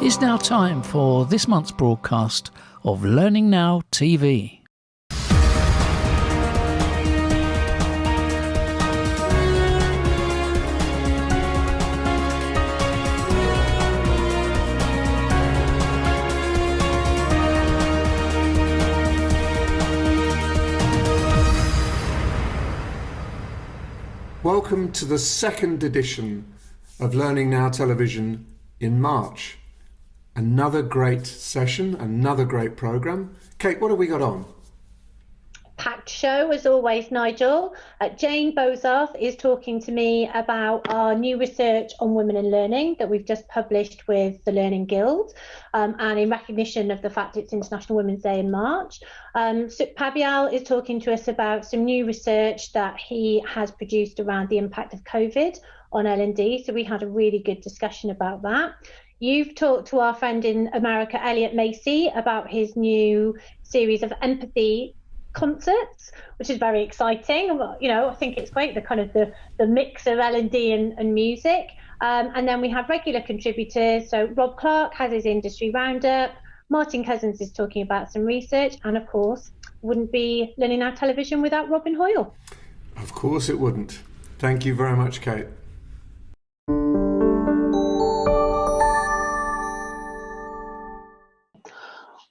It's now time for this month's broadcast of Learning Now TV. Welcome to the second edition of Learning Now Television in March. Another great session, another great programme. Kate, what have we got on? Packed show as always, Nigel. Jane Bozarth is talking to me about our new research on women in learning that we've just published with the Learning Guild, and in recognition of the fact it's International Women's Day in March. Suk Pabial is talking to us about some new research that he has produced around the impact of COVID on L&D. So we had a really good discussion about that. You've talked to our friend in America, Elliot Macy, about his new series of empathy concerts, which is very exciting. You know, I think it's great, the kind of the mix of L&D and music. And then we have regular contributors. So Rob Clark has his industry roundup. Martin Cousins is talking about some research. And of course, wouldn't be Learning Now Television without Robin Hoyle. Of course it wouldn't. Thank you very much, Kate.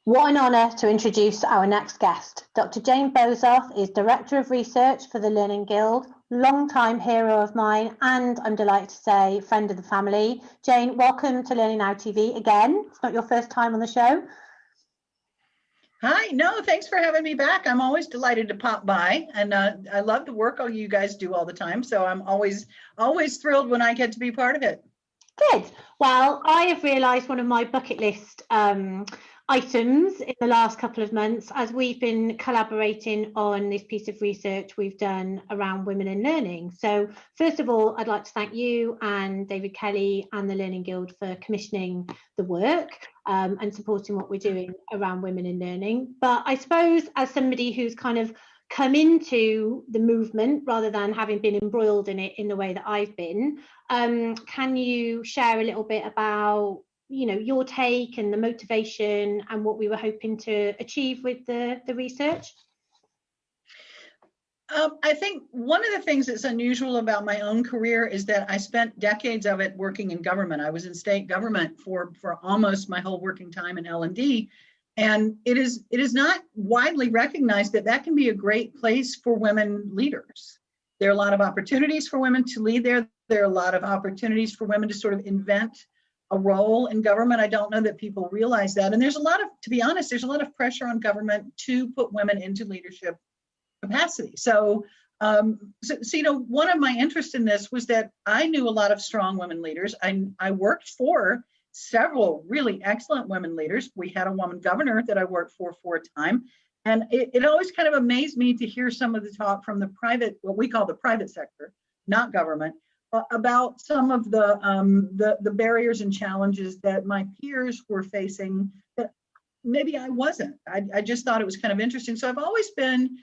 What an honour to introduce our next guest. Dr. Jane Bozarth is Director of Research for the Learning Guild, long-time hero of mine, and I'm delighted to say, friend of the family. Jane, welcome to Learning Now TV again. It's not your first time on the show. Hi, no, thanks for having me back. I'm always delighted to pop by, and I love the work all you guys do all the time, so I'm always thrilled when I get to be part of it. Good. Well, I have realised one of my bucket list items in the last couple of months as we've been collaborating on this piece of research we've done around women in learning. So first of all, I'd like to thank you and David Kelly and the Learning Guild for commissioning the work and supporting what we're doing around women in learning. But I suppose as somebody who's kind of come into the movement rather than having been embroiled in it in the way that I've been, can you share a little bit about your take and the motivation and what we were hoping to achieve with the research? I think one of the things that's unusual about my own career is that I spent decades of it working in government. I was in state government for almost my whole working time in L&D. And it is not widely recognized that can be a great place for women leaders. There are a lot of opportunities for women to lead there. There are a lot of opportunities for women to sort of invent a role in government. I don't know that people realize that. And there's a lot of, to be honest, there's a lot of pressure on government to put women into leadership capacity. So one of my interests in this was that I knew a lot of strong women leaders. I worked for several really excellent women leaders. We had a woman governor that I worked for a time. And it always kind of amazed me to hear some of the talk from the private, what we call the private sector, not government, about some of the barriers and challenges that my peers were facing that maybe I wasn't. I just thought it was kind of interesting. So I've always been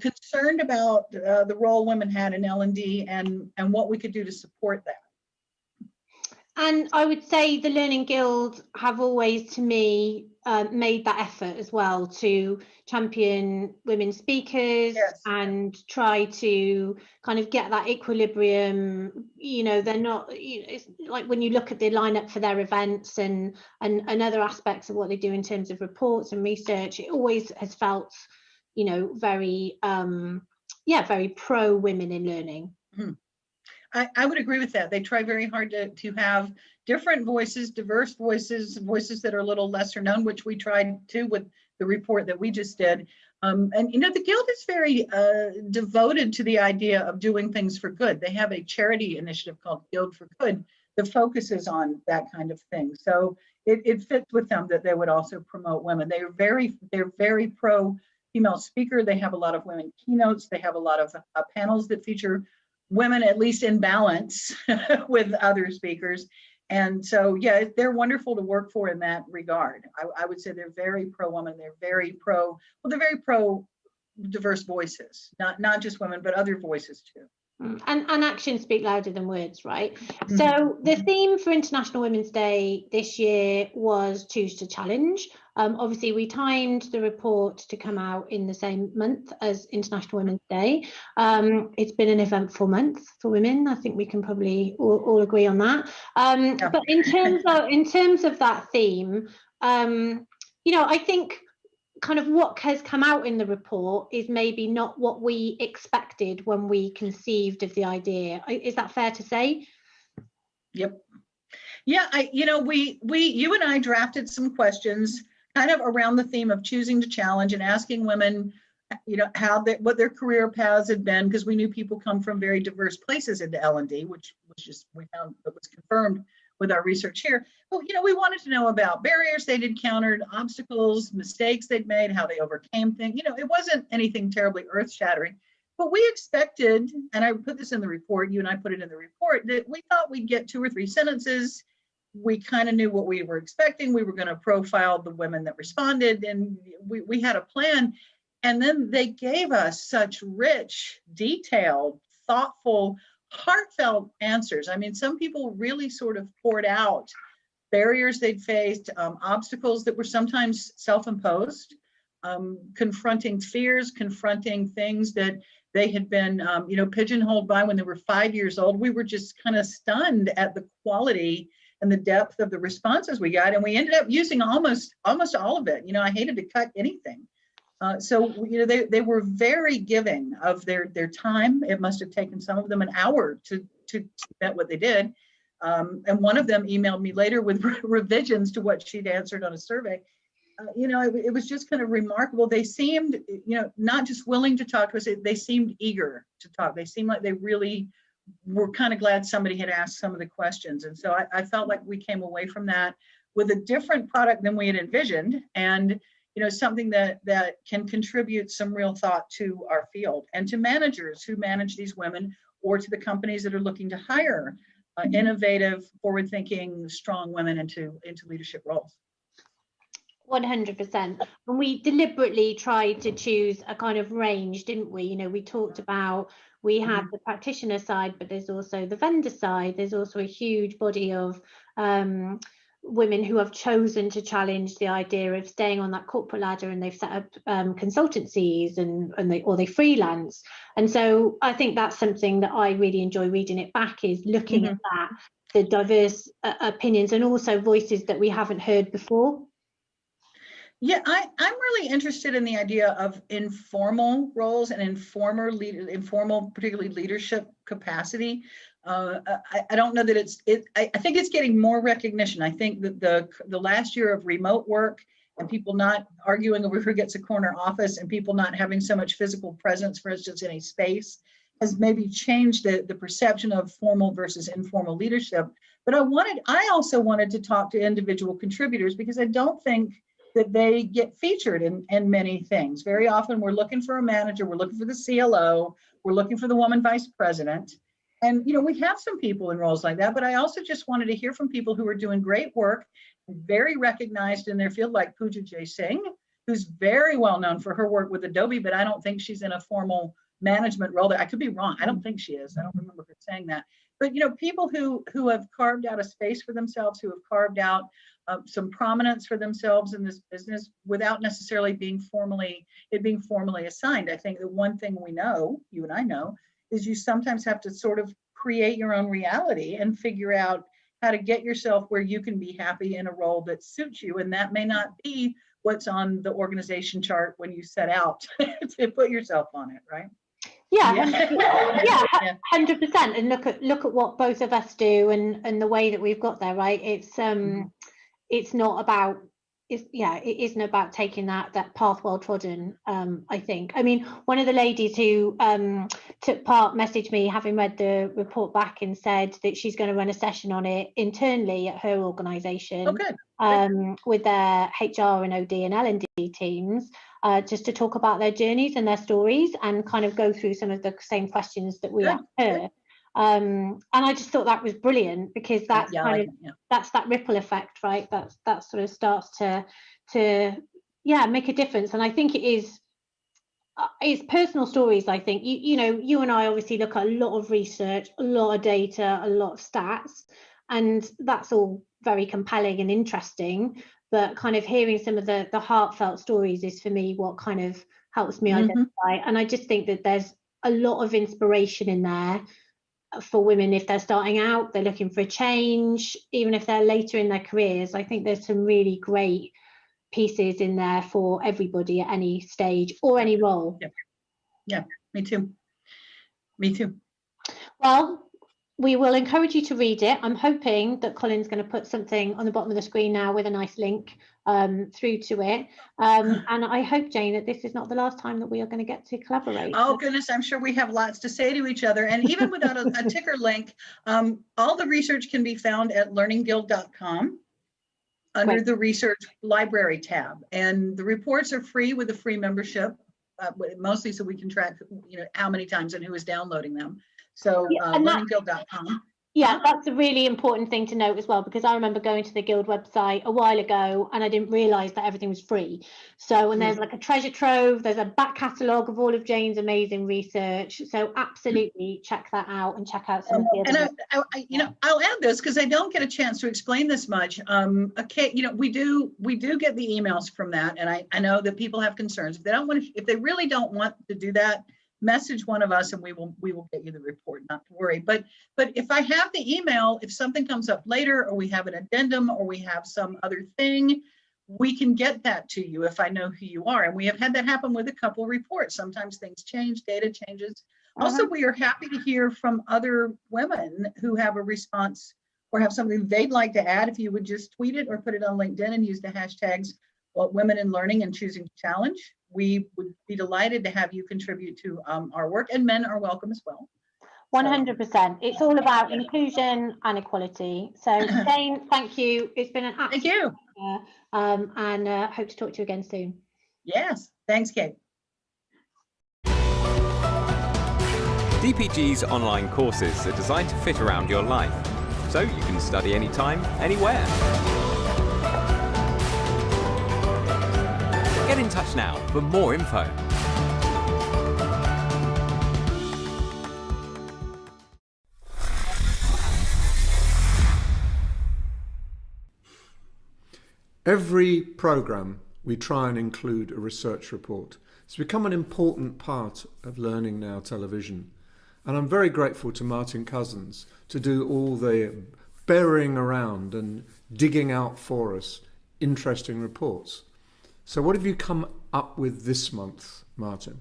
concerned about the role women had in L&D and what we could do to support that. And I would say the Learning Guild have always, to me, made that effort as well to champion women speakers. Yes. And try to kind of get that equilibrium. They're not, it's like when you look at the lineup for their events and other aspects of what they do in terms of reports and research, it always has felt, very, very pro women in learning. Mm-hmm. I would agree with that. They try very hard to have different voices, diverse voices that are a little lesser known, which we tried to with the report that we just did. And the Guild is very devoted to the idea of doing things for good. They have a charity initiative called Guild for Good that focuses on that kind of thing. So it fits with them that they would also promote women. They're very pro female speaker. They have a lot of women keynotes. They have a lot of panels that feature women, at least in balance with other speakers. And so, yeah, they're wonderful to work for in that regard. I would say they're very pro-woman. They're very pro diverse voices, not just women, but other voices too. And actions speak louder than words, right? So the theme for International Women's Day this year was Choose to Challenge. Obviously, we timed the report to come out in the same month as International Women's Day. It's been an eventful month for women. I think we can probably all agree on that. But in terms of that theme, I think kind of what has come out in the report is maybe not what we expected when we conceived of the idea. Is that fair to say? Yep. Yeah, you and I drafted some questions kind of around the theme of choosing to challenge and asking women, what their career paths had been, because we knew people come from very diverse places into L&D, which was just, we found that was confirmed with our research here. But, we wanted to know about barriers they'd encountered, obstacles, mistakes they'd made, how they overcame things. It wasn't anything terribly earth-shattering, but we expected, and I put this in the report, you and I put it in the report, that we thought we'd get 2 or 3 sentences. We kind of knew what we were expecting. We were going to profile the women that responded, and we had a plan. And then they gave us such rich, detailed, thoughtful, heartfelt answers. I mean, some people really sort of poured out barriers they'd faced, obstacles that were sometimes self-imposed, confronting fears, confronting things that they had been, pigeonholed by when they were 5 years old. We were just kind of stunned at the quality and the depth of the responses we got. And we ended up using almost all of it. I hated to cut anything. So they were very giving of their time. It must have taken some of them an hour to submit what they did. And one of them emailed me later with revisions to what she'd answered on a survey. It was just kind of remarkable. They seemed, not just willing to talk to us, they seemed eager to talk. They seemed like they really were kind of glad somebody had asked some of the questions. And so I felt like we came away from that with a different product than we had envisioned, and something that can contribute some real thought to our field and to managers who manage these women, or to the companies that are looking to hire innovative, forward-thinking, strong women into leadership roles. 100%. And we deliberately tried to choose a kind of range, didn't we? We talked about, we had the practitioner side, but there's also the vendor side. There's also a huge body of women who have chosen to challenge the idea of staying on that corporate ladder, and they've set up consultancies or they freelance. And so I think that's something that I really enjoy reading it back, is looking at that, the diverse opinions and also voices that we haven't heard before. Yeah, I'm really interested in the idea of informal roles and informal, particularly leadership capacity. I don't know that I think it's getting more recognition. I think that the last year of remote work and people not arguing over who gets a corner office and people not having so much physical presence, for instance, in a space, has maybe changed the perception of formal versus informal leadership. But I also wanted to talk to individual contributors, because I don't think that they get featured in many things. Very often we're looking for a manager, we're looking for the CLO, we're looking for the woman vice president. And we have some people in roles like that, but I also just wanted to hear from people who are doing great work, very recognized in their field, like Pooja J. Singh, who's very well known for her work with Adobe, but I don't think she's in a formal management role. I could be wrong. I don't think she is. I don't remember her saying that. But people who have carved out a space for themselves, who have carved out some prominence for themselves in this business without necessarily being formally assigned. I think the one thing we know, you and I know, is you sometimes have to sort of create your own reality and figure out how to get yourself where you can be happy in a role that suits you. And that may not be what's on the organization chart when you set out to put yourself on it, right? Yeah, 100%. And look at what both of us do and the way that we've got there, right? It's not about, it isn't about taking that path well trodden. I think. I mean, one of the ladies who took part messaged me, having read the report back, and said that she's going to run a session on it internally at her organisation. Oh, good. With their HR and OD and L&D teams, just to talk about their journeys and their stories, and kind of go through some of the same questions that we asked her. And I just thought that was brilliant, because that's that's that ripple effect, right? That sort of starts to make a difference. And I think it is It's personal stories. I think you and I obviously look at a lot of research, a lot of data, a lot of stats, and that's all very compelling and interesting. But kind of hearing some of the heartfelt stories is for me what kind of helps me identify. And I just think that there's a lot of inspiration in there for women if they're starting out, they're looking for a change, even if they're later in their careers. I think there's some really great pieces in there for everybody at any stage or any role. Yeah, me too. Me too. Well, we will encourage you to read it. I'm hoping that Colin's going to put something on the bottom of the screen now with a nice link through to it. And I hope, Jane, that this is not the last time that we are going to get to collaborate. Oh, goodness, I'm sure we have lots to say to each other. And even without a ticker link, all the research can be found at learningguild.com under the research library tab. And the reports are free with a free membership, mostly so we can track, how many times and who is downloading them. So learningguild.com. Yeah, that's a really important thing to note as well, because I remember going to the Guild website a while ago and I didn't realise that everything was free. So, and there's like a treasure trove, there's a back catalogue of all of Jane's amazing research. So absolutely check that out and check out some of the other. And I'll add this because I don't get a chance to explain this much. Okay, we do get the emails from that, and I know that people have concerns. If they really don't want to do that, message one of us and we will get you the report, not to worry. But if I have the email, if something comes up later or we have an addendum or we have some other thing, we can get that to you if I know who you are. And we have had that happen with a couple of reports. Sometimes things change, data changes. Also, we are happy to hear from other women who have a response or have something they'd like to add. If you would just tweet it or put it on LinkedIn and use the hashtags Women in Learning and Choosing to Challenge. We would be delighted to have you contribute to our work, and men are welcome as well. 100%. It's all about inclusion and equality. So Jane, thank you. It's been an absolute pleasure, and hope to talk to you again soon. Yes, thanks, Kate. DPG's online courses are designed to fit around your life, so you can study anytime, anywhere. Get in touch now for more info. Every programme we try and include a research report. It's become an important part of Learning Now television. And I'm very grateful to Martin Cousins to do all the burying around and digging out for us interesting reports. So what have you come up with this month, Martin?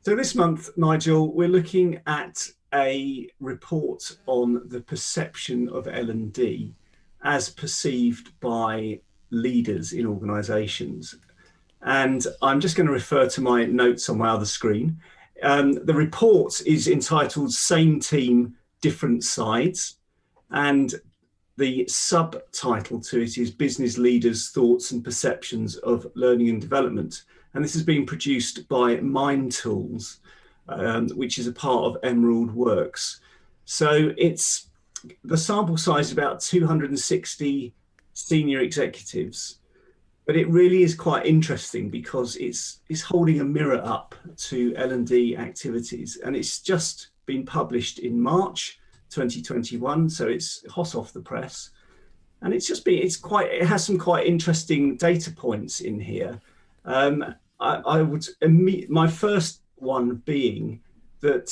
So this month, Nigel, we're looking at a report on the perception of L&D as perceived by leaders in organisations. And I'm just going to refer to my notes on my other screen. The report is entitled Same Team, Different Sides. And the subtitle to it is Business Leaders' Thoughts and Perceptions of Learning and Development. And this has been produced by Mind Tools, which is a part of Emerald Works. So it's the sample size is about 260 senior executives, but it really is quite interesting because it's holding a mirror up to L&D activities, and it's just been published in March 2021, so it's hot off the press, and it has some quite interesting data points in here. I would my first one being that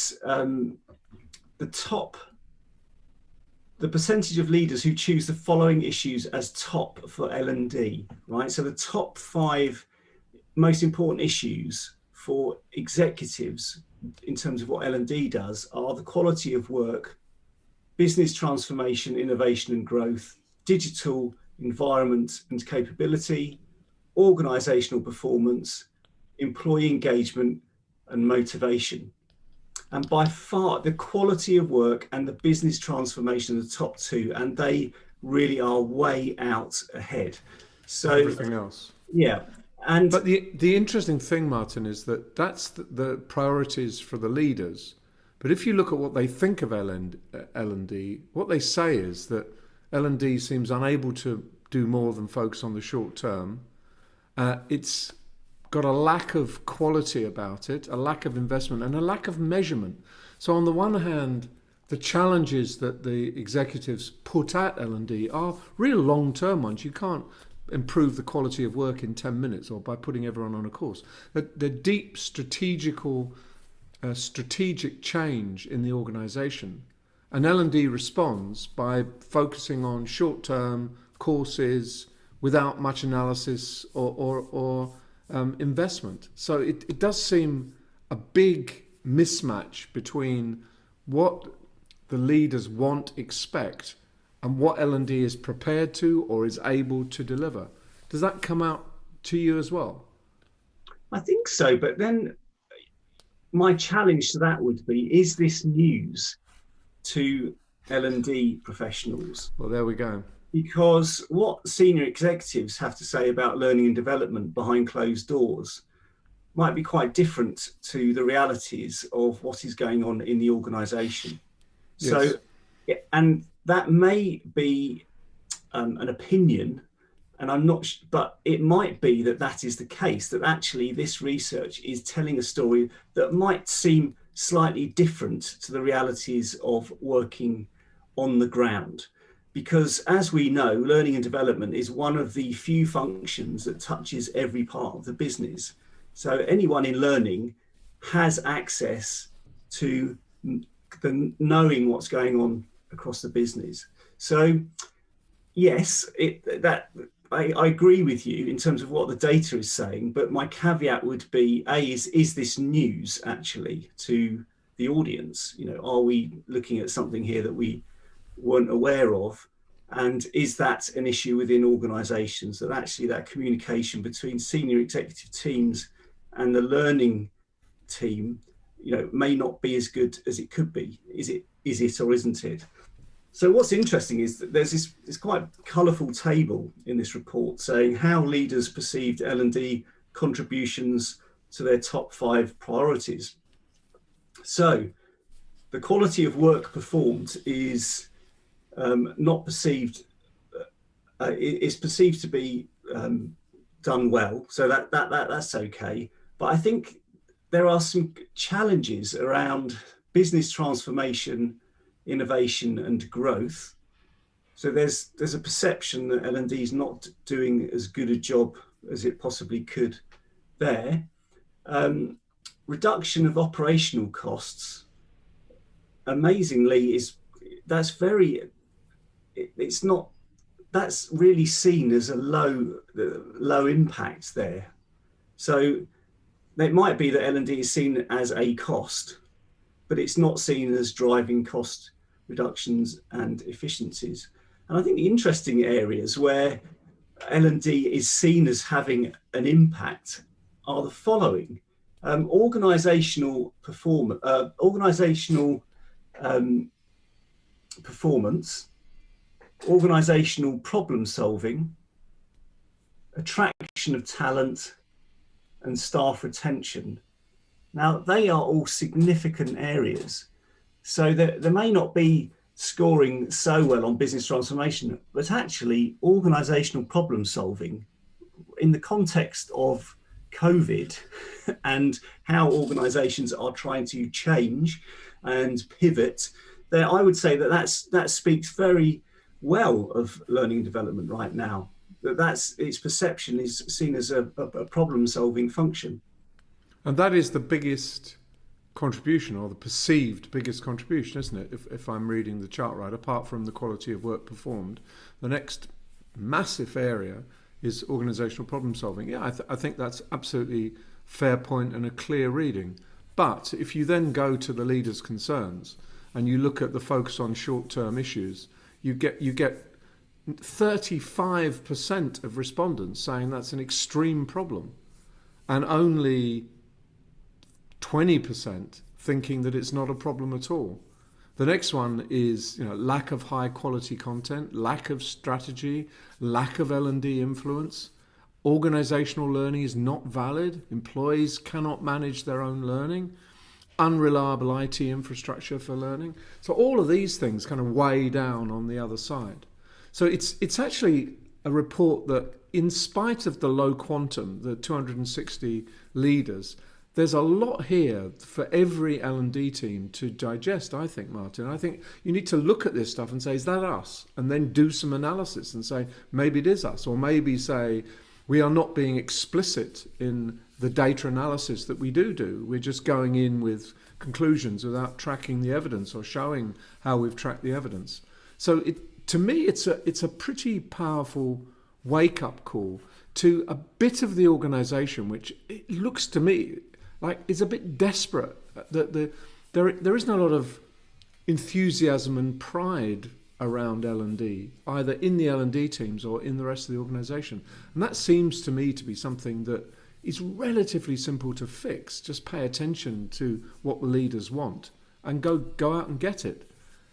the percentage of leaders who choose the following issues as top for L&D, right? So the top 5 most important issues for executives in terms of what L&D does are the quality of work, business transformation, innovation and growth, digital environment and capability, organizational performance, employee engagement and motivation. And by far the quality of work and the business transformation are the top 2, and they really are way out ahead. So everything else. Yeah. But the interesting thing, Martin, is that that's the priorities for the leaders. But if you look at what they think of L&D, what they say is that L&D seems unable to do more than focus on the short term. It's got a lack of quality about it, a lack of investment, and a lack of measurement. So on the one hand, the challenges that the executives put at L&D are real long-term ones. You can't improve the quality of work in 10 minutes or by putting everyone on a course. They're deep strategic change in the organization. And L&D responds by focusing on short-term courses without much analysis or investment. So it does seem a big mismatch between what the leaders want, expect, and what L&D is prepared to or is able to deliver. Does that come out to you as well? I think so, but then my challenge to that would be, is this news to L&D professionals? Well, there we go. Because what senior executives have to say about learning and development behind closed doors might be quite different to the realities of what is going on in the organisation. Yes. So, and that may be an opinion, and I'm not, but it might be that that is the case, that actually this research is telling a story that might seem slightly different to the realities of working on the ground. Because as we know, learning and development is one of the few functions that touches every part of the business. So anyone in learning has access to the knowing what's going on across the business. So yes, I agree with you in terms of what the data is saying, but my caveat would be, is this news actually to the audience? You know, are we looking at something here that we weren't aware of? And is that an issue within organisations, that actually that communication between senior executive teams and the learning team, you know, may not be as good as it could be? Is it or isn't it? So what's interesting is that there's this quite colourful table in this report saying how leaders perceived L&D contributions to their top 5 priorities. So the quality of work performed is not perceived, is perceived to be done well. So that's okay. But I think there are some challenges around business transformation, innovation and growth. So there's a perception that L&D is not doing as good a job as it possibly could there. Reduction of operational costs, amazingly, that's really seen as a low impact there. So it might be that L&D is seen as a cost, but it's not seen as driving cost reductions and efficiencies. And I think the interesting areas where L&D is seen as having an impact are the following: organizational performance, organizational problem solving, attraction of talent, and staff retention. Now, they are all significant areas. So there may not be scoring so well on business transformation, but actually organizational problem solving in the context of COVID and how organizations are trying to change and pivot, there, I would say that speaks very well of learning and development right now. That's its perception is seen as a problem solving function. And that is the biggest contribution, or the perceived biggest contribution, isn't it? If I'm reading the chart right, apart from the quality of work performed, the next massive area is organizational problem solving. Yeah, I think that's absolutely fair point and a clear reading. But if you then go to the leaders' concerns and you look at the focus on short-term issues, you get 35% of respondents saying that's an extreme problem, and only 20% thinking that it's not a problem at all. The next one is, lack of high quality content, lack of strategy, lack of L&D influence. Organizational learning is not valid. Employees cannot manage their own learning. Unreliable IT infrastructure for learning. So all of these things kind of weigh down on the other side. So it's actually a report that, in spite of the low quantum, the 260 leaders, there's a lot here for every L&D team to digest, I think, Martin. I think you need to look at this stuff and say, is that us? And then do some analysis and say, maybe it is us. Or maybe say, we are not being explicit in the data analysis that we do. We're just going in with conclusions without tracking the evidence or showing how we've tracked the evidence. So to me, it's a pretty powerful wake-up call to a bit of the organisation, which it looks to me like is a bit desperate. There isn't a lot of enthusiasm and pride around L&D, either in the L&D teams or in the rest of the organisation. And that seems to me to be something that is relatively simple to fix. Just pay attention to what the leaders want and go out and get it.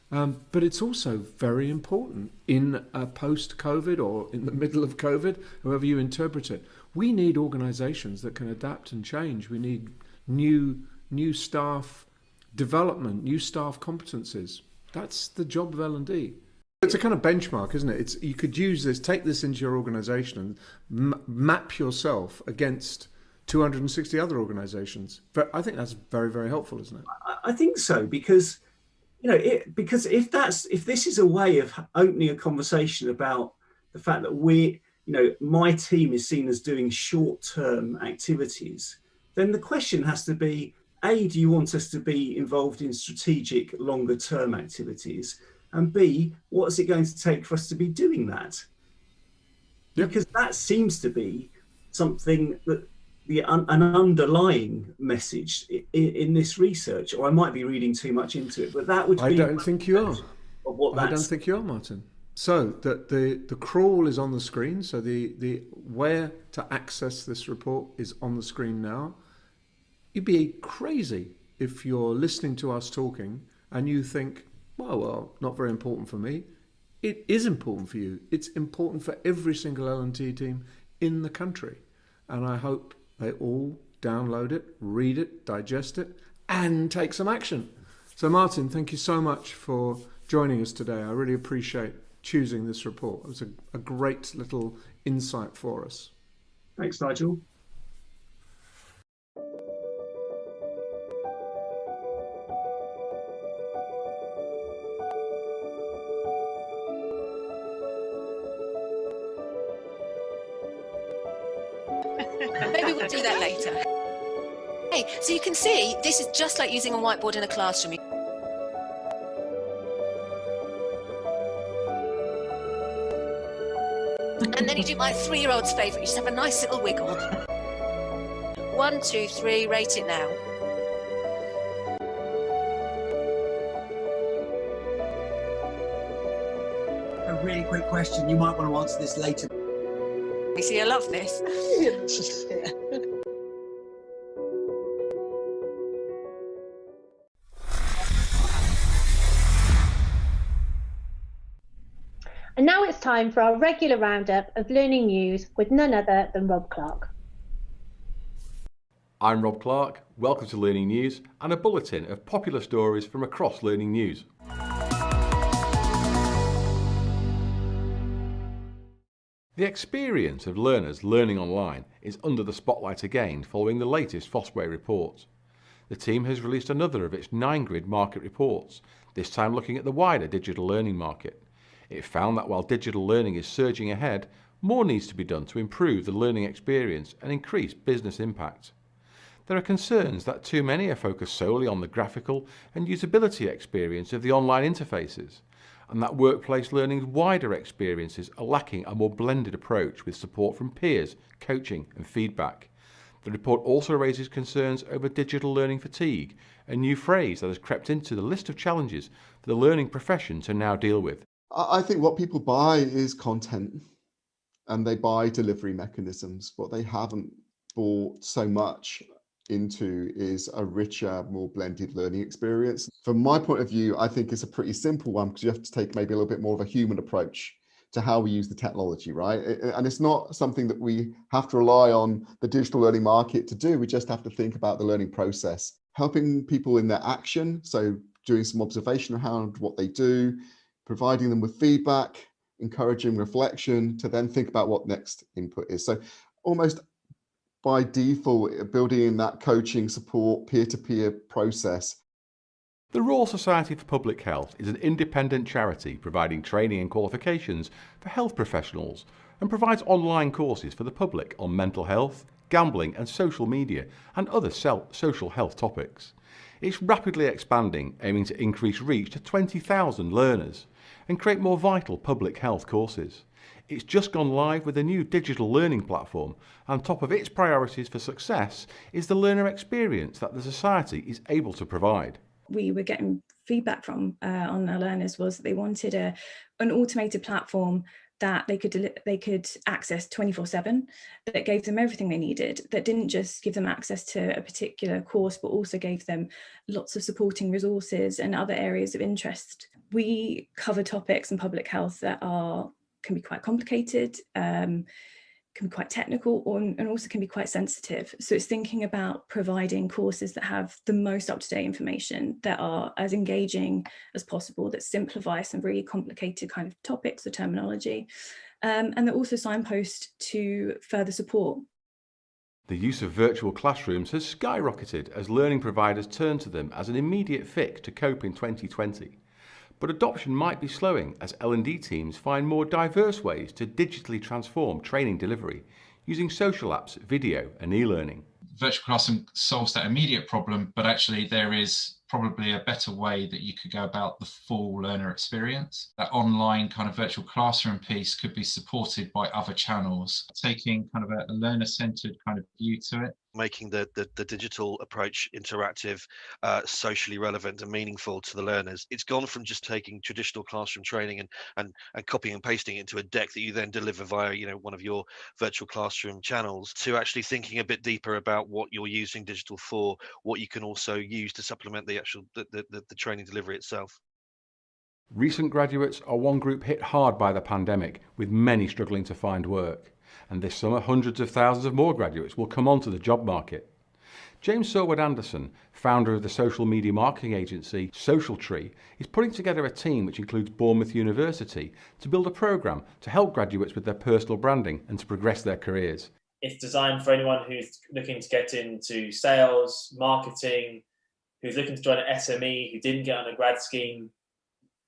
But it's also very important in a post-COVID or in the middle of COVID, however you interpret it. We need organisations that can adapt and change. We need new staff development, new staff competencies. That's the job of L&D. It's a kind of benchmark, isn't it? You could use this, take this into your organisation and map yourself against 260 other organisations. But I think that's very, very helpful, isn't it? I think so, because because if this is a way of opening a conversation about the fact that my team is seen as doing short-term activities, then the question has to be, A, do you want us to be involved in strategic longer-term activities? And B, what is it going to take for us to be doing that? Yep. Because that seems to be something that an underlying message in this research, or I might be reading too much into it, but that would be... I don't think you are. I don't think you are, Martin. So the crawl is on the screen. So the where to access this report is on the screen now. You'd be crazy if you're listening to us talking and you think, well, not very important for me. It is important for you. It's important for every single L&T team in the country. And I hope they all download it, read it, digest it, and take some action. So Martin, thank you so much for joining us today. I really appreciate choosing this report. It was a great little insight for us. Thanks, Nigel. Maybe we'll do that later. Hey, so you can see, this is just like using a whiteboard in a classroom. And then you do my 3-year-old's favourite, you just have a nice little wiggle. 1, 2, 3, rate it now. A really quick question, you might want to answer this later. You see, I love this. And now it's time for our regular roundup of learning news with none other than Rob Clark. I'm Rob Clark. Welcome to Learning News and a bulletin of popular stories from across Learning News. The experience of learners learning online is under the spotlight again following the latest Fosway report. The team has released another of its 9-grid market reports, this time looking at the wider digital learning market. It found that while digital learning is surging ahead, more needs to be done to improve the learning experience and increase business impact. There are concerns that too many are focused solely on the graphical and usability experience of the online interfaces, and that workplace learning's wider experiences are lacking a more blended approach with support from peers, coaching and feedback. The report also raises concerns over digital learning fatigue, a new phrase that has crept into the list of challenges for the learning profession to now deal with. I think what people buy is content, and they buy delivery mechanisms. What they haven't bought so much into is a richer, more blended learning experience. From my point of view, I think it's a pretty simple one because you have to take maybe a little bit more of a human approach to how we use the technology, right? And it's not something that we have to rely on the digital learning market to do. We just have to think about the learning process, helping people in their action. So doing some observation around what they do, providing them with feedback, encouraging reflection to then think about what next input is. So almost by default, building in that coaching support, peer-to-peer process. The Royal Society for Public Health is an independent charity providing training and qualifications for health professionals and provides online courses for the public on mental health, gambling and social media and other social health topics. It's rapidly expanding, aiming to increase reach to 20,000 learners and create more vital public health courses. It's just gone live with a new digital learning platform, and top of its priorities for success is the learner experience that the Society is able to provide. We were getting feedback from on our learners was that they wanted an automated platform that they could access 24/7, that gave them everything they needed, that didn't just give them access to a particular course, but also gave them lots of supporting resources and other areas of interest. We cover topics in public health that can be quite complicated, can be quite technical, and also can be quite sensitive. So it's thinking about providing courses that have the most up-to-date information, that are as engaging as possible, that simplify some really complicated kind of topics or terminology, and that also signpost to further support. The use of virtual classrooms has skyrocketed as learning providers turn to them as an immediate fix to cope in 2020. But adoption might be slowing as L&D teams find more diverse ways to digitally transform training delivery using social apps, video and e-learning. Virtual classroom solves that immediate problem, but actually there is probably a better way that you could go about the full learner experience. That online kind of virtual classroom piece could be supported by other channels, taking kind of a learner-centered kind of view to it. Making the digital approach interactive, socially relevant and meaningful to the learners. It's gone from just taking traditional classroom training and copying and pasting it into a deck that you then deliver via one of your virtual classroom channels, to actually thinking a bit deeper about what you're using digital for, what you can also use to supplement the actual the training delivery itself. Recent graduates are one group hit hard by the pandemic, with many struggling to find work. And this summer, hundreds of thousands of more graduates will come onto the job market. James Sorwood-Anderson, founder of the social media marketing agency Social Tree, is putting together a team which includes Bournemouth University to build a programme to help graduates with their personal branding and to progress their careers. It's designed for anyone who's looking to get into sales, marketing, who's looking to join an SME, who didn't get on a grad scheme,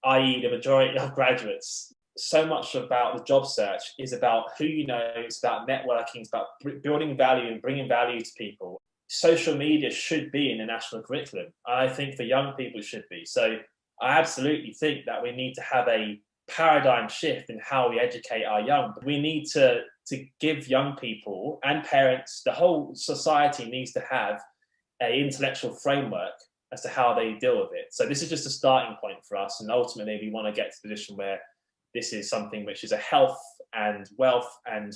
i.e. the majority of graduates. So much about the job search is about who you know, it's about networking, it's about building value and bringing value to people. Social media should be in the national curriculum. I think for young people it should be. So I absolutely think that we need to have a paradigm shift in how we educate our young. We need to give young people and parents, the whole society needs to have an intellectual framework as to how they deal with it. So this is just a starting point for us, and ultimately we want to get to the position where this is something which is a health and wealth and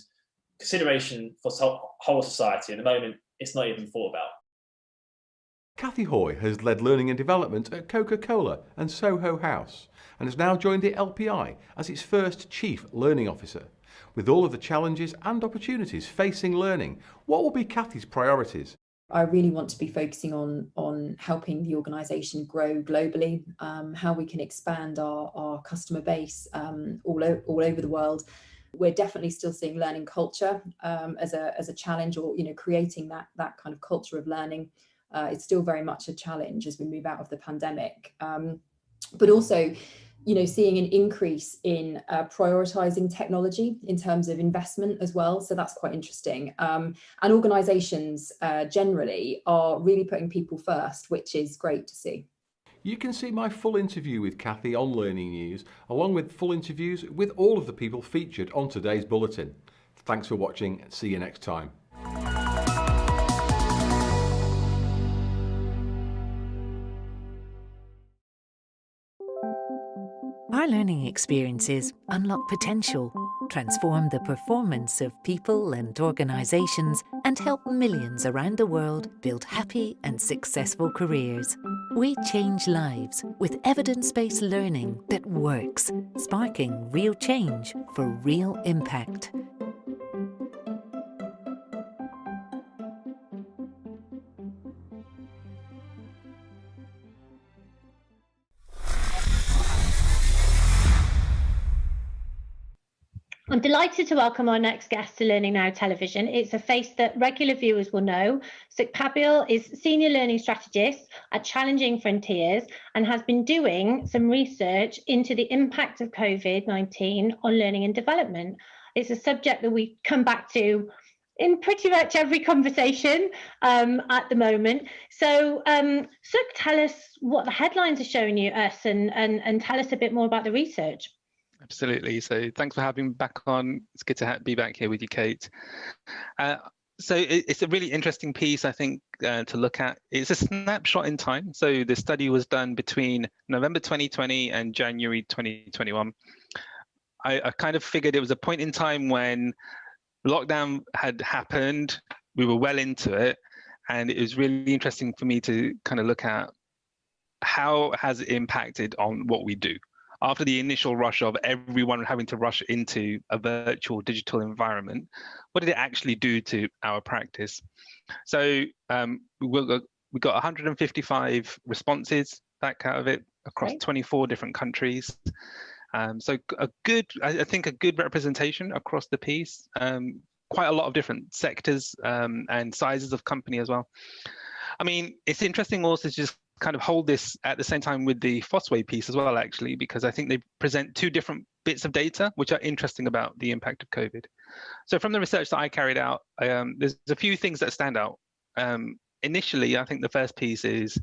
consideration for whole society. At the moment, it's not even thought about. Cathy Hoy has led learning and development at Coca-Cola and Soho House and has now joined the LPI as its first Chief Learning Officer. With all of the challenges and opportunities facing learning, what will be Cathy's priorities? I really want to be focusing on helping the organisation grow globally, how we can expand our customer base all over the world. We're definitely still seeing learning culture as a challenge, or creating that kind of culture of learning. It's still very much a challenge as we move out of the pandemic, but also seeing an increase in prioritising technology in terms of investment as well. So that's quite interesting. And organisations generally are really putting people first, which is great to see. You can see my full interview with Cathy on Learning News, along with full interviews with all of the people featured on today's bulletin. Thanks for watching and see you next time. Our learning experiences unlock potential, transform the performance of people and organisations, and help millions around the world build happy and successful careers. We change lives with evidence-based learning that works, sparking real change for real impact. I'm delighted to welcome our next guest to Learning Now Television. It's a face that regular viewers will know. Sukhpabil is Senior Learning Strategist at Challenging Frontiers and has been doing some research into the impact of COVID-19 on learning and development. It's a subject that we come back to in pretty much every conversation at the moment. So, Sukh, tell us what the headlines are showing us and tell us a bit more about the research. Absolutely. So thanks for having me back on. It's good to be back here with you, Kate. So it's a really interesting piece, I think, to look at. It's a snapshot in time. So the study was done between November 2020 and January 2021. I kind of figured it was a point in time when lockdown had happened. We were well into it. And it was really interesting for me to kind of look at how has it impacted on what we do. After the initial rush of everyone having to rush into a virtual digital environment, what did it actually do to our practice? So we got 155 responses back out of it across 24 different countries. So I think a good representation across the piece. Quite a lot of different sectors and sizes of company as well. I mean, it's interesting also to just kind of hold this at the same time with the Fosway piece as well, actually, because I think they present two different bits of data which are interesting about the impact of COVID. So from the research that I carried out, there's a few things that stand out. Initially, I think the first piece is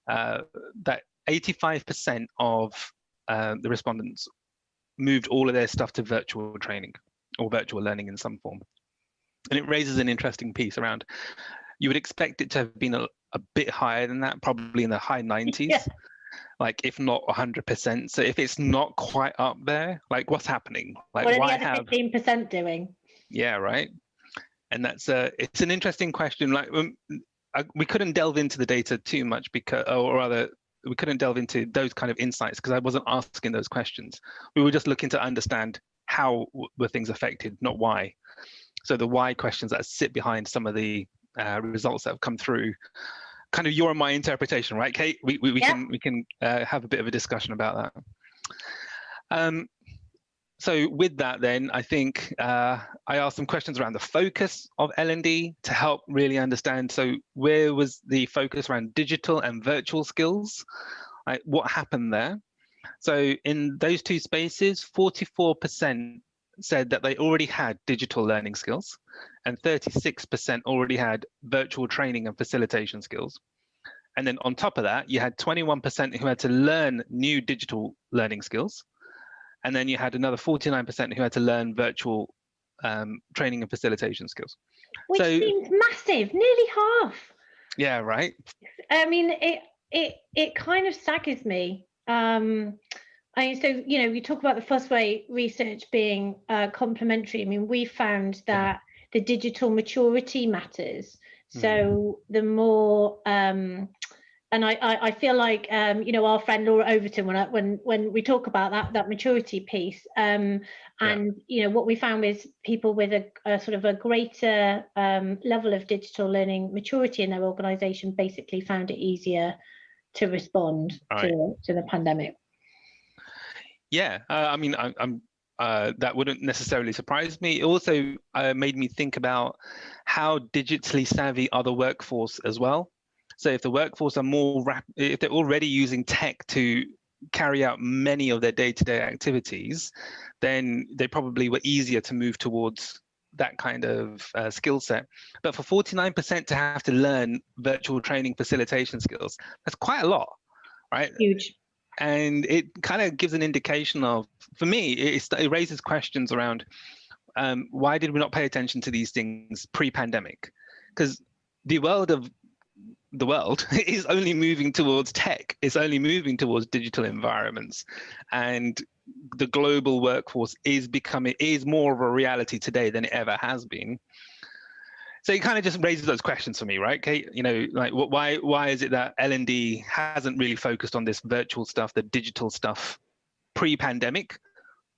that 85% of the respondents moved all of their stuff to virtual training or virtual learning in some form. And it raises an interesting piece around, you would expect it to have been a bit higher than that, probably in the high 90s, like if not 100%. So if it's not quite up there, like what's happening? Like what are the other 15% doing? Yeah, right. And that's it's an interesting question. Like we couldn't delve into the data too much because, or rather, we couldn't delve into those kind of insights because I wasn't asking those questions. We were just looking to understand how were things affected, not why. So the why questions that sit behind some of the results that have come through, kind of your and my interpretation, right, Kate? We can have a bit of a discussion about that. So with that, then I think I asked some questions around the focus of L&D to help really understand. So where was the focus around digital and virtual skills? Like, what happened there? So in those two spaces, 44% said that they already had digital learning skills and 36% already had virtual training and facilitation skills. And then on top of that, you had 21% who had to learn new digital learning skills. And then you had another 49% who had to learn virtual training and facilitation skills. Which seems massive, nearly half. Yeah, right. I mean, it kind of staggers me. So, you know, we talk about the Fosway research being complementary. I mean, we found that the digital maturity matters. So the more, and I feel like, you know, our friend Laura Overton, when we talk about that maturity piece, and, you know, what we found is people with a sort of a greater level of digital learning maturity in their organisation basically found it easier to respond to the pandemic. Yeah, I mean, that wouldn't necessarily surprise me. It also made me think about how digitally savvy are the workforce as well. So if the workforce are more if they're already using tech to carry out many of their day-to-day activities, then they probably were easier to move towards that kind of skill set. But for 49% to have to learn virtual training facilitation skills, that's quite a lot, right? Huge. And it kind of gives an indication of, for me, it raises questions around why did we not pay attention to these things pre-pandemic? Because the world is only moving towards tech. It's only moving towards digital environments. And the global workforce is more of a reality today than it ever has been. So it kind of just raises those questions for me, right, Kate? You know, like why is it that L&D hasn't really focused on this virtual stuff, the digital stuff, pre-pandemic,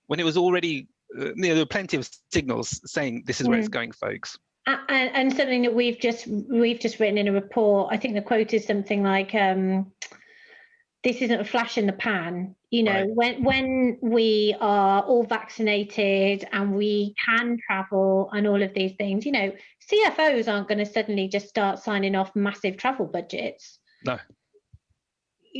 when it was already, you know, there were plenty of signals saying this is where it's going, folks. And something that we've just written in a report. I think the quote is something like, this isn't a flash in the pan. You know, when we are all vaccinated and we can travel and all of these things, you know, CFOs aren't going to suddenly just start signing off massive travel budgets. No.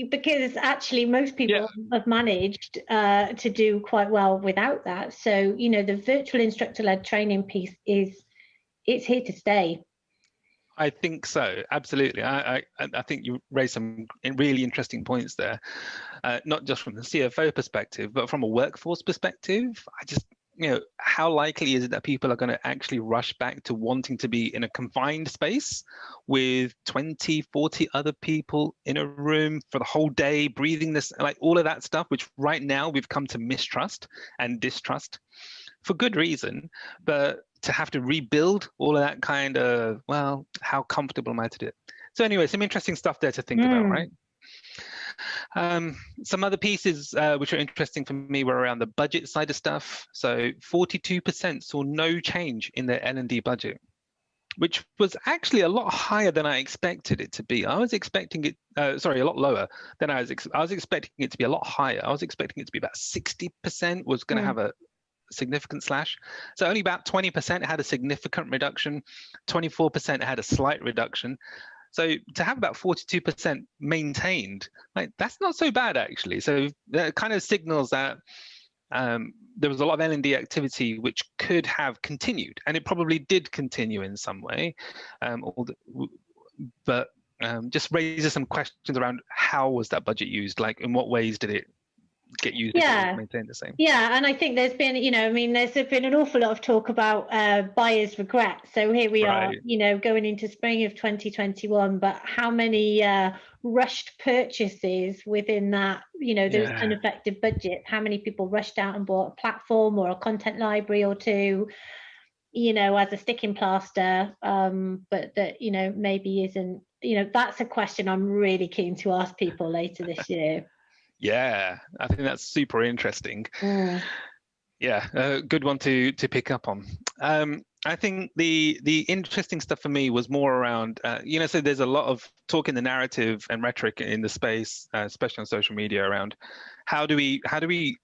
Because actually most people have managed to do quite well without that. So, you know, the virtual instructor-led training piece it's here to stay. I think so, absolutely. I think you raised some really interesting points there, not just from the CFO perspective, but from a workforce perspective. I just, you know, how likely is it that people are going to actually rush back to wanting to be in a confined space with 20, 40 other people in a room for the whole day, breathing this, like all of that stuff, which right now we've come to mistrust and distrust for good reason, but to have to rebuild all of that kind of, well, how comfortable am I to do it? So anyway, some interesting stuff there to think about, right? Some other pieces which are interesting for me were around the budget side of stuff. So 42% saw no change in their L&D budget, which was actually a lot higher than I expected it to be. I was expecting it, sorry, a lot lower than I was expecting it to be a lot higher. I was expecting it to be about 60% was going to have a significant slash. So only about 20% had a significant reduction, 24% had a slight reduction. So to have about 42% maintained, like that's not so bad actually. So that kind of signals that there was a lot of L&D activity which could have continued, and it probably did continue in some way. But just raises some questions around how was that budget used? Like in what ways did it get used to maintain the same? Yeah, and I think there's been, you know, I mean, there's been an awful lot of talk about buyer's regret. So here we are, you know, going into spring of 2021, but how many rushed purchases within that, you know, those unaffected budgets? How many people rushed out and bought a platform or a content library or two, you know, as a sticking plaster, but that, you know, maybe isn't, you know, that's a question I'm really keen to ask people later this year. Yeah, I think that's super interesting. Yeah, a good one to pick up on. I think the interesting stuff for me was more around, you know, so there's a lot of talk in the narrative and rhetoric in the space, especially on social media, around how do we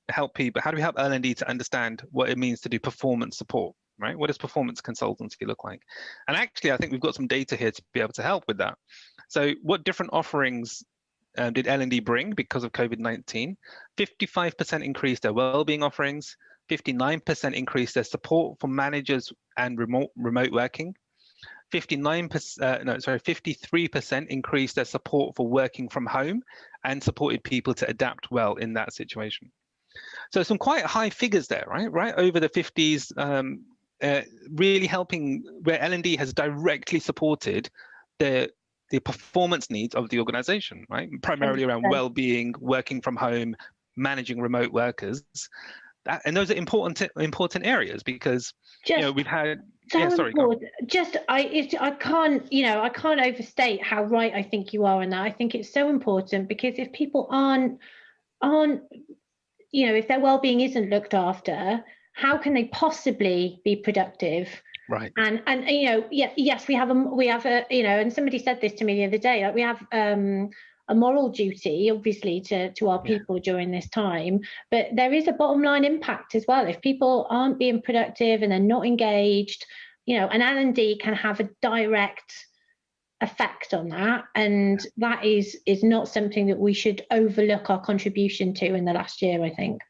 help people, how do we help L&D to understand what it means to do performance support, right? What does performance consultancy look like? And actually, I think we've got some data here to be able to help with that. So what different offerings did L&D bring because of COVID-19? 55% increased their well-being offerings, 59% increased their support for managers and remote working, 53% increased their support for working from home and supported people to adapt well in that situation. So some quite high figures there, right over the 50s, really helping where L&D has directly supported the performance needs of the organization, right? Primarily around well-being, working from home, managing remote workers. And those are important areas because you know we've had I can't, you know, I can't overstate how right I think you are in that. I think it's so important because if people aren't, you know, if their well-being isn't looked after, how can they possibly be productive? Right. And you know, yes, we have a you know, and somebody said this to me the other day, like we have a moral duty, obviously, to our people during this time, but there is a bottom line impact as well. If people aren't being productive and they're not engaged, you know, an L&D can have a direct effect on that, and that is not something that we should overlook our contribution to in the last year, I think.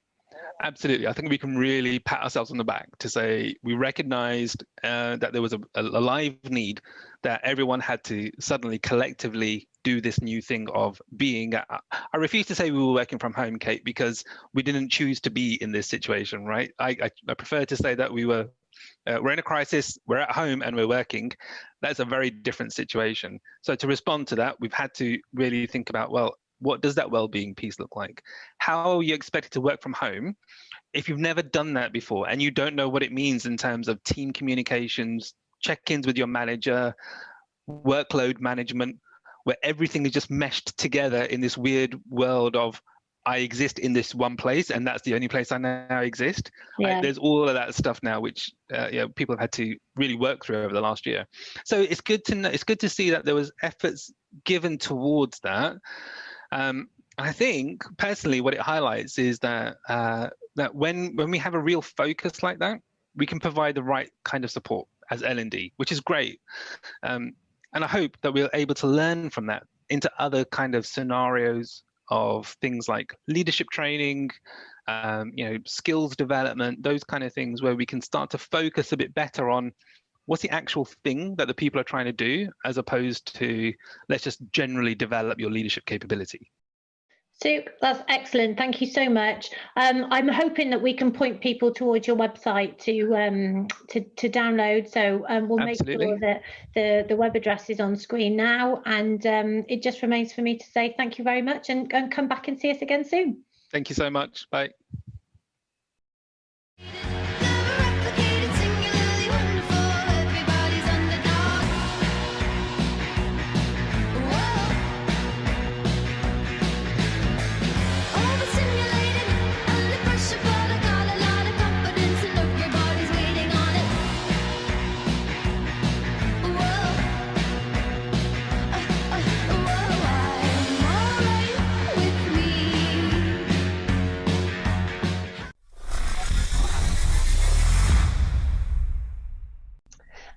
Absolutely. I think we can really pat ourselves on the back to say we recognized that there was a live need that everyone had to suddenly collectively do this new thing of being. I refuse to say we were working from home, Kate, because we didn't choose to be in this situation, right? I prefer to say that we're in a crisis, we're at home and we're working. That's a very different situation. So to respond to that, we've had to really think about, well, what does that well-being piece look like? How are you expected to work from home if you've never done that before and you don't know what it means in terms of team communications, check-ins with your manager, workload management, where everything is just meshed together in this weird world of I exist in this one place and that's the only place I now exist. There's all of that stuff now which you know, people have had to really work through over the last year. So it's good to know, it's good to see that there was efforts given towards that. I think personally what it highlights is that that when we have a real focus like that, we can provide the right kind of support as L&D, which is great. And I hope that we're able to learn from that into other kind of scenarios of things like leadership training, skills development, those kind of things where we can start to focus a bit better on what's the actual thing that the people are trying to do, as opposed to let's just generally develop your leadership capability. Super, that's excellent. Thank you so much. I'm hoping that we can point people towards your website to download. So we'll Absolutely. make sure that the web address is on screen now. And it just remains for me to say thank you very much and come back and see us again soon. Thank you so much. Bye.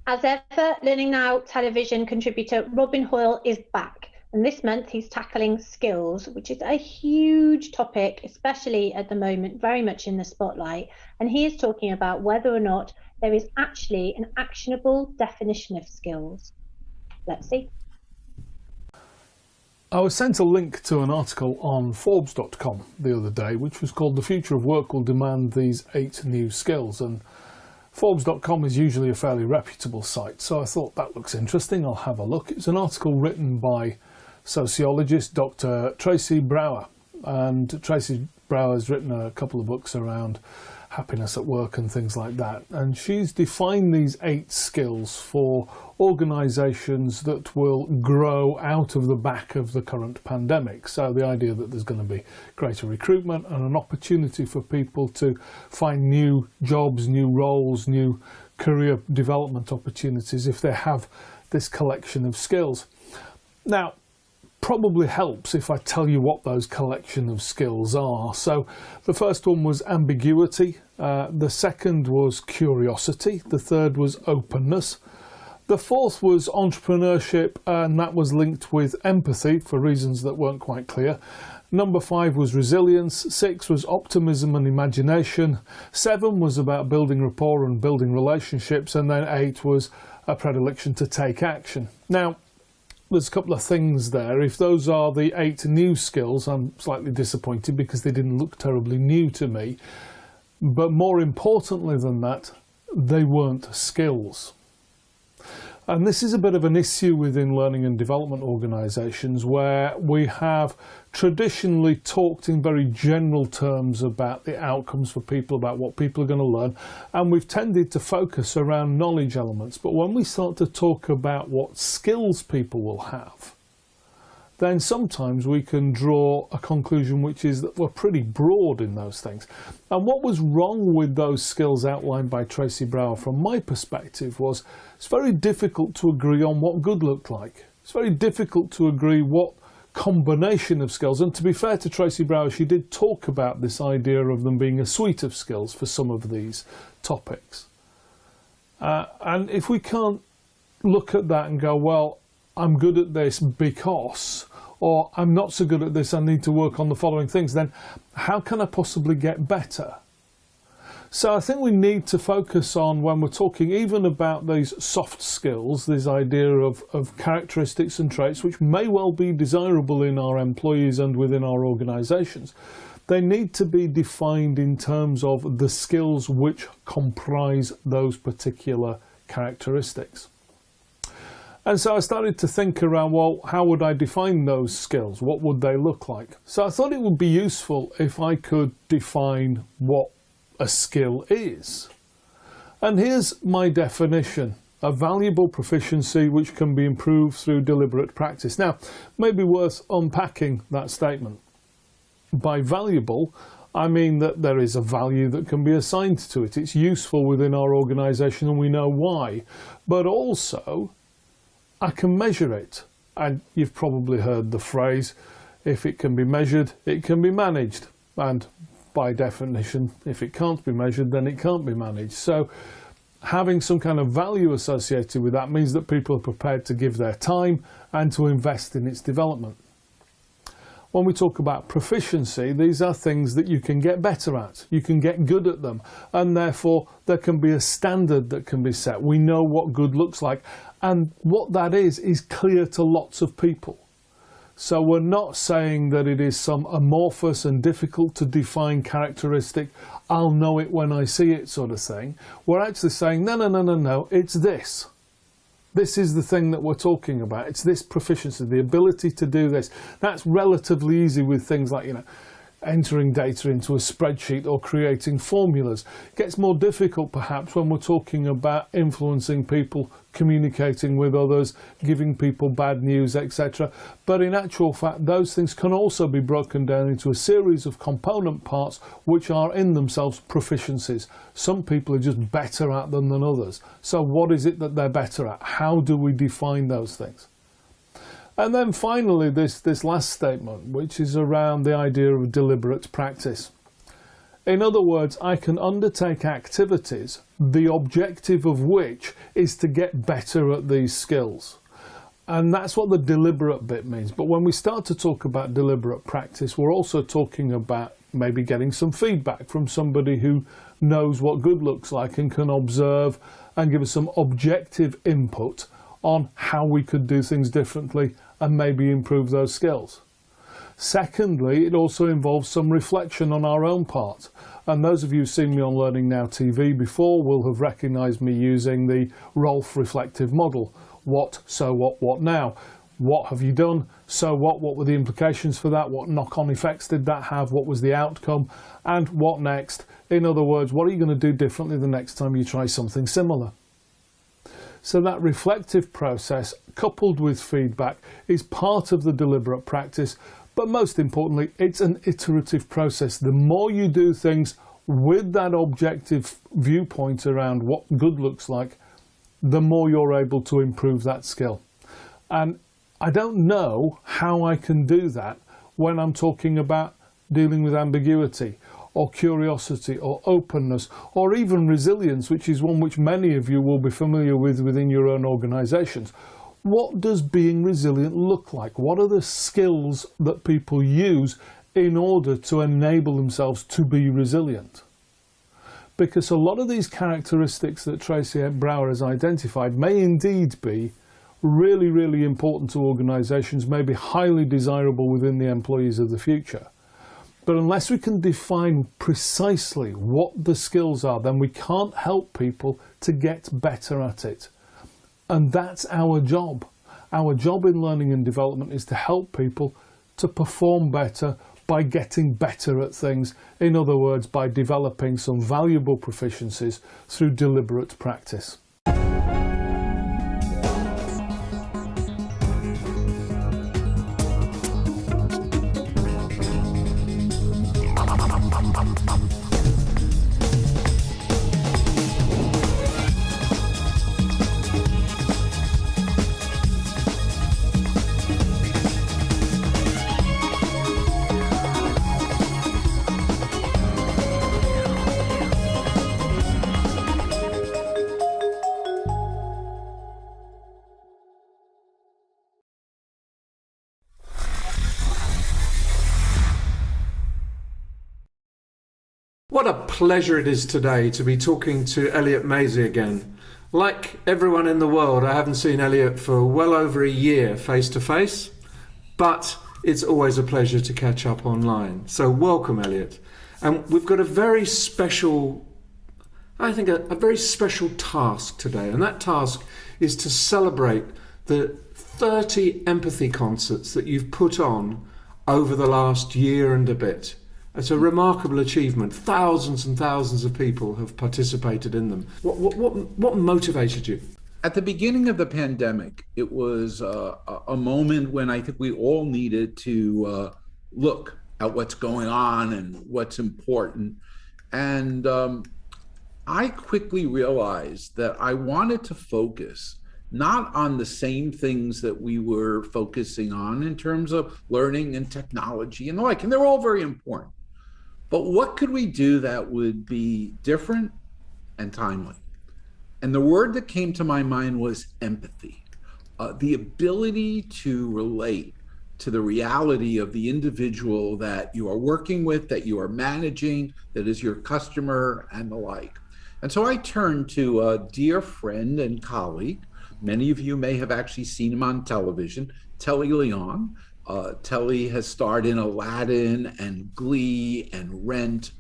As ever, Learning Now television contributor Robin Hoyle is back, and this month he's tackling skills, which is a huge topic, especially at the moment, very much in the spotlight. And he is talking about whether or not there is actually an actionable definition of skills. Let's see. I was sent a link to an article on Forbes.com the other day, which was called "The Future of Work Will Demand These 8 New Skills." And Forbes.com is usually a fairly reputable site, so I thought that looks interesting, I'll have a look. It's an article written by sociologist Dr. Tracy Brower, and Tracy Brower's written a couple of books around happiness at work and things like that, and she's defined these 8 skills for organisations that will grow out of the back of the current pandemic. So the idea that there's going to be greater recruitment and an opportunity for people to find new jobs, new roles, new career development opportunities if they have this collection of skills. Now, probably helps if I tell you what those collection of skills are. So the first one was ambiguity, the second was curiosity, the third was openness, the fourth was entrepreneurship, and that was linked with empathy for reasons that weren't quite clear. Number 5 was resilience, 6 was optimism and imagination, 7 was about building rapport and building relationships, and then 8 was a predilection to take action. Now, there's a couple of things there. If those are the 8 new skills, I'm slightly disappointed because they didn't look terribly new to me. But more importantly than that, they weren't skills. And this is a bit of an issue within learning and development organisations, where we have traditionally talked in very general terms about the outcomes for people, about what people are going to learn, and we've tended to focus around knowledge elements. But when we start to talk about what skills people will have, then sometimes we can draw a conclusion which is that we're pretty broad in those things. And what was wrong with those skills outlined by Tracy Brower from my perspective was it's very difficult to agree on what good looked like. It's very difficult to agree what combination of skills, and to be fair to Tracy Brower, she did talk about this idea of them being a suite of skills for some of these topics. And if we can't look at that and go, well, I'm good at this because, or I'm not so good at this, I need to work on the following things, then how can I possibly get better? So I think we need to focus on, when we're talking even about these soft skills, this idea of characteristics and traits which may well be desirable in our employees and within our organisations, they need to be defined in terms of the skills which comprise those particular characteristics. And so I started to think around, well, how would I define those skills? What would they look like? So I thought it would be useful if I could define what a skill is. And here's my definition: a valuable proficiency which can be improved through deliberate practice. Now, maybe worth unpacking that statement. By valuable, I mean that there is a value that can be assigned to it. It's useful within our organisation and we know why. But also, I can measure it. And you've probably heard the phrase, If it can be measured, it can be managed. And by definition, if it can't be measured, then it can't be managed. So having some kind of value associated with that means that people are prepared to give their time and to invest in its development. When we talk about proficiency, these are things that you can get better at. You can get good at them, and therefore there can be a standard that can be set. We know what good looks like, and what that is clear to lots of people. So we're not saying that it is some amorphous and difficult to define characteristic, I'll know it when I see it sort of thing. We're actually saying, no, it's this. This is the thing that we're talking about. It's this proficiency, the ability to do this. That's relatively easy with things like, entering data into a spreadsheet or creating formulas. It gets more difficult perhaps when we're talking about influencing people, communicating with others, giving people bad news, etc. But in actual fact, those things can also be broken down into a series of component parts which are in themselves proficiencies. Some people are just better at them than others. So what is it that they're better at? How do we define those things? And then finally, this last statement, which is around the idea of deliberate practice. In other words, I can undertake activities, the objective of which is to get better at these skills. And that's what the deliberate bit means. But when we start to talk about deliberate practice, we're also talking about maybe getting some feedback from somebody who knows what good looks like and can observe and give us some objective input on how we could do things differently and maybe improve those skills. Secondly, it also involves some reflection on our own part. And those of you who've seen me on Learning Now TV before will have recognised me using the Rolf reflective model. What, so what now? What have you done? So what were the implications for that? What knock-on effects did that have? What was the outcome? And what next? In other words, what are you going to do differently the next time you try something similar? So that reflective process, coupled with feedback, is part of the deliberate practice, but most importantly, it's an iterative process. The more you do things with that objective viewpoint around what good looks like, the more you're able to improve that skill. And I don't know how I can do that when I'm talking about dealing with ambiguity, or curiosity, or openness, or even resilience, which is one which many of you will be familiar with within your own organisations. What does being resilient look like? What are the skills that people use in order to enable themselves to be resilient? Because a lot of these characteristics that Tracy Brower has identified may indeed be really, really important to organisations, may be highly desirable within the employees of the future. But unless we can define precisely what the skills are, then we can't help people to get better at it. And that's our job. Our job in learning and development is to help people to perform better by getting better at things. In other words, by developing some valuable proficiencies through deliberate practice. What a pleasure it is today to be talking to Elliot Maisie again. Like everyone in the world, I haven't seen Elliot for well over a year face to face, but it's always a pleasure to catch up online. So welcome, Elliot. And we've got a very special, I think a very special task today, and that task is to celebrate the 30 empathy concerts that you've put on over the last year and a bit. It's a remarkable achievement. Thousands and thousands of people have participated in them. What motivated you? At the beginning of the pandemic, it was a moment when I think we all needed to look at what's going on and what's important. And I quickly realized that I wanted to focus not on the same things that we were focusing on in terms of learning and technology and the like, and they're all very important. But what could we do that would be different and timely? And the word that came to my mind was empathy. The ability to relate to the reality of the individual that you are working with, that you are managing, that is your customer, and the like. And so I turned to a dear friend and colleague. Many of you may have actually seen him on television, Telly Leon. Telly has starred in Aladdin and Glee and Rent.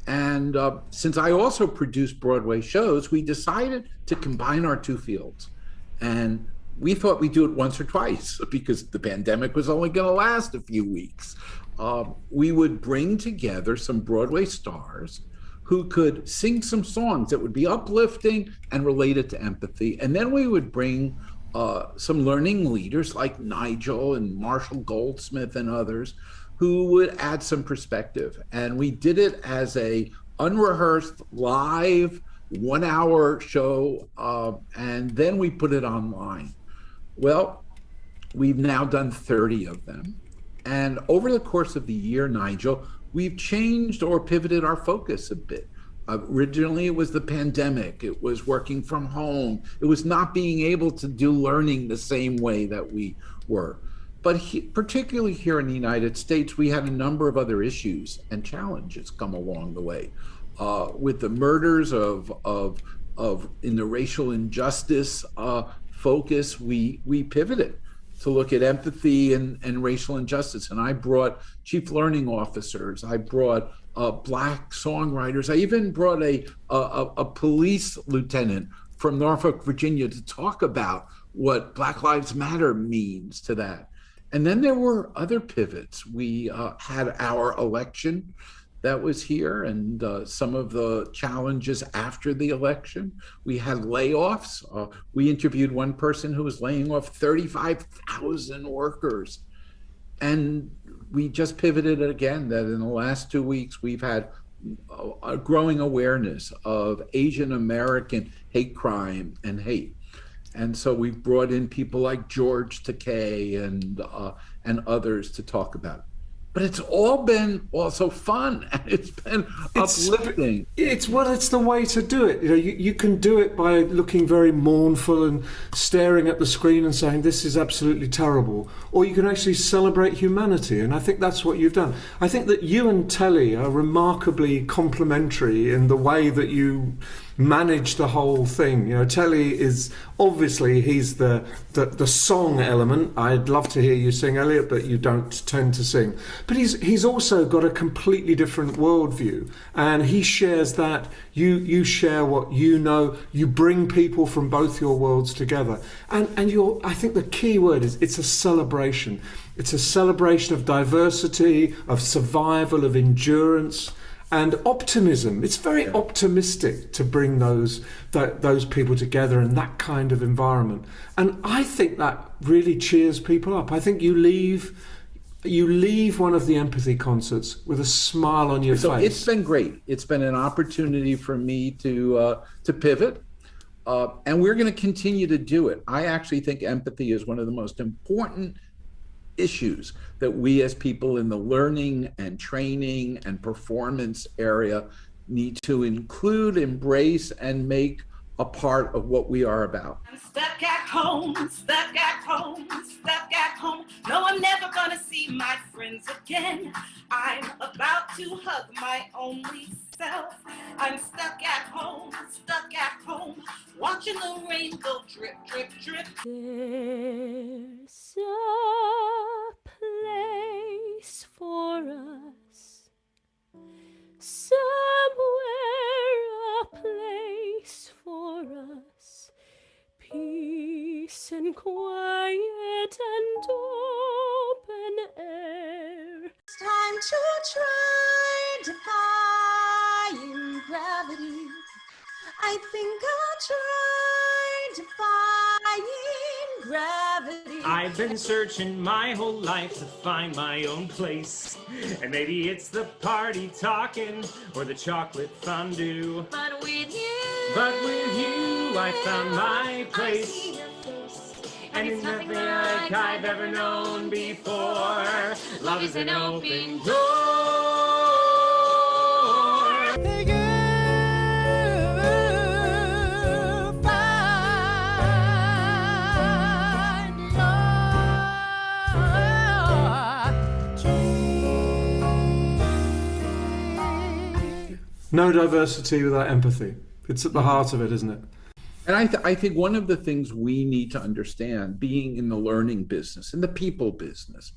And since I also produce Broadway shows, we decided to combine our two fields. And we thought we'd do it once or twice because the pandemic was only going to last a few weeks. We would bring together some Broadway stars who could sing some songs that would be uplifting and related to empathy. And then we would bring some learning leaders like Nigel and Marshall Goldsmith and others who would add some perspective. And we did it as a unrehearsed, live, 1 hour show, and then we put it online. Well, we've now done 30 of them. And over the course of the year, Nigel, we've changed or pivoted our focus a bit. Originally, it was the pandemic. It was working from home. It was not being able to do learning the same way that we were. But particularly here in the United States, we had a number of other issues and challenges come along the way. With the murders of in the racial injustice focus, we pivoted to look at empathy and racial injustice. And I brought chief learning officers. I brought Black songwriters. I even brought a police lieutenant from Norfolk, Virginia, to talk about what Black Lives Matter means to that. And then there were other pivots. We had our election that was here and some of the challenges after the election. We had layoffs. We interviewed one person who was laying off 35,000 workers. And we just pivoted again that in the last 2 weeks, we've had a growing awareness of Asian American hate crime and hate. And so we've brought in people like George Takei and others to talk about it. But it's all been also fun, and it's been uplifting. It's the way to do it. You know, you can do it by looking very mournful and staring at the screen and saying this is absolutely terrible, or you can actually celebrate humanity. And I think that's what you've done. I think that you and Telly are remarkably complementary in the way that you manage the whole thing. You know, Telly is obviously he's the song element. I'd love to hear you sing, Elliot, but you don't tend to sing. But he's also got a completely different worldview, and he shares that. You share what you know. You bring people from both your worlds together, and I think the key word is it's a celebration. It's a celebration of diversity, of survival, of endurance, and optimism. It's very optimistic to bring those people together in that kind of environment. And I think that really cheers people up. I think you leave one of the empathy concerts with a smile on your face. It's been great. It's been an opportunity for me to pivot. And we're going to continue to do it. I actually think empathy is one of the most important issues that we as people in the learning and training and performance area need to include, embrace, and make a part of what we are about. I'm stuck at home, stuck at home, stuck at home. No, I'm never gonna see my friends again. I'm about to hug my only self. I'm stuck at home, watching the rain go drip, drip, drip. There's a place for us, somewhere a place for us, peace and quiet and open air. It's time to try defying gravity. I think I'll try defying gravity. I've been searching my whole life to find my own place. And maybe it's the party talking or the chocolate fondue. But with you I found my place. and it's nothing like I've ever known before. Love is an open door. No diversity without empathy. It's at the heart of it, isn't it? And I think one of the things we need to understand, being in the learning business, in the people business,